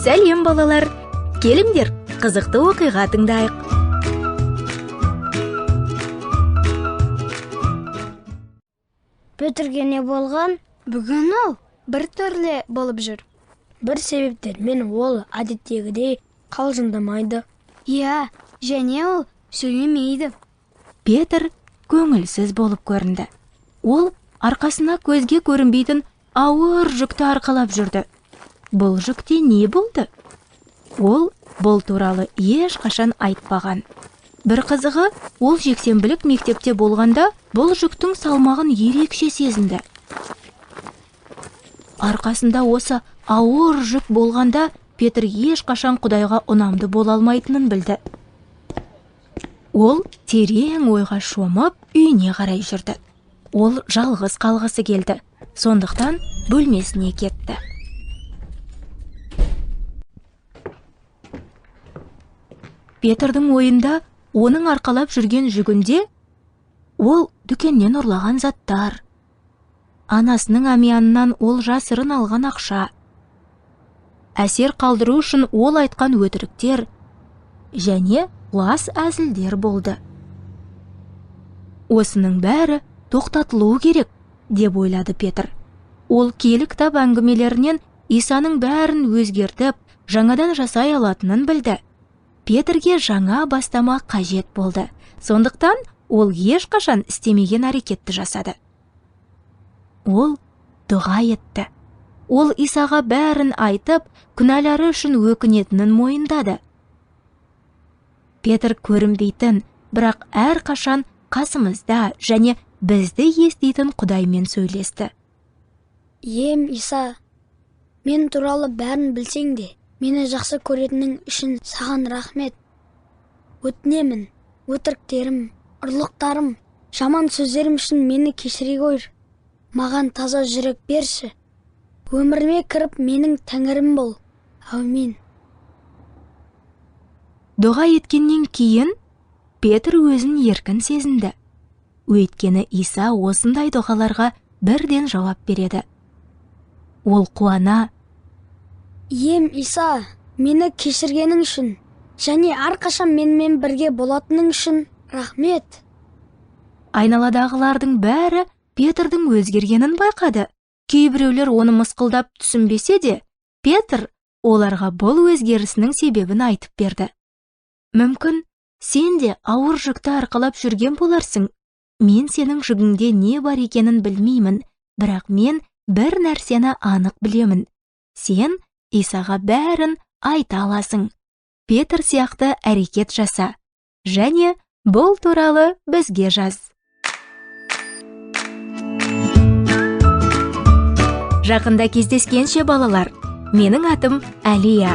Сәлем балалар, келіңдер, қызықты оқиға тыңдайық. Петрге не болған? Бүгін ол бір түрлі болып жүр. Бір себептермен ол әдеттегідей қалжыңдамайды. Иә, және ол сөйлемейді. Петр көңілсіз болып көрінді. Ол арқасына көзге көрінбейтін ауыр жүкті арқалап жүрді. Бұл жүкте не болды? Ол бұл туралы ешқашан айтпаған. Бір қызығы, ол жексенбілік мектепте болғанда бұл жүктің салмағын ерекше сезінді. Арқасында осы ауыр жүк болғанда Петр ешқашан Құдайға ұнамды бола алмайтынын білді. Ол терең ойға шомып үйіне қарай жүрді. Ол жалғыз қалғысы келді. Сондықтан бөлмесіне кетті. Петрдің ойында оның арқалап жүрген жүгінде ол дүкеннен ұрлаған заттар. Анасының әмиянынан ол жасырын алған ақша. Әсер қалдыру үшін ол айтқан өтіріктер және лас әзілдер болды. Осының бәрі тоқтатылуы керек, деп ойлады Петр. Ол киелі кітап әңгімелерінен Исаның бәрін өзгертіп, жаңадан жасай алатынын білді. Петрге жаңа бастама қажет болды. Сондықтан ол ешқашан істемеген әрекетті жасады. Ол дұға етті. Ол Исаға бәрін айтып, күнәлары үшін өкінетінін мойындады. Петр көрінбейтін, бірақ әрқашан қасымызда және бізді еститін Құдаймен сөйлесті. Иса, мен туралы бәрін білсең де, мені жақсы көретінің үшін саған рахмет. Өтінемін, өтіріктерім, ұрлықтарым, жаман сөздерім үшін мені кешіре қойыр. Маған таза жүрек берші. Өміріме кіріп, менің тәңірім бол. Әумин. Дұға еткеннен кейін Петр өзін еркін сезінді. Өйткені Иса осындай дұғаларға бірден жауап береді. Ол қуана: Иса, мені кешіргенің үшін және әрқашан менімен бірге болатының үшін рахмет. Айналадағылардың бәрі Петрдің өзгергенін байқады. Кейбіреулер оны мысқылдап түсінбесе де, Петр оларға бұл өзгерісінің себебін айтып берді. Мүмкін, сен де ауыр жүкті арқалап жүрген боларсың. Мен сенің жүгіңде не бар екенін білмеймін, бірақ мен бір нәрсені анық білемін. Сен Исаға бәрін айта аласың. Петр сияқты әрекет жаса. Және бұл туралы бізге жаз. Жақында кездескенше балалар, менің атым Әлия.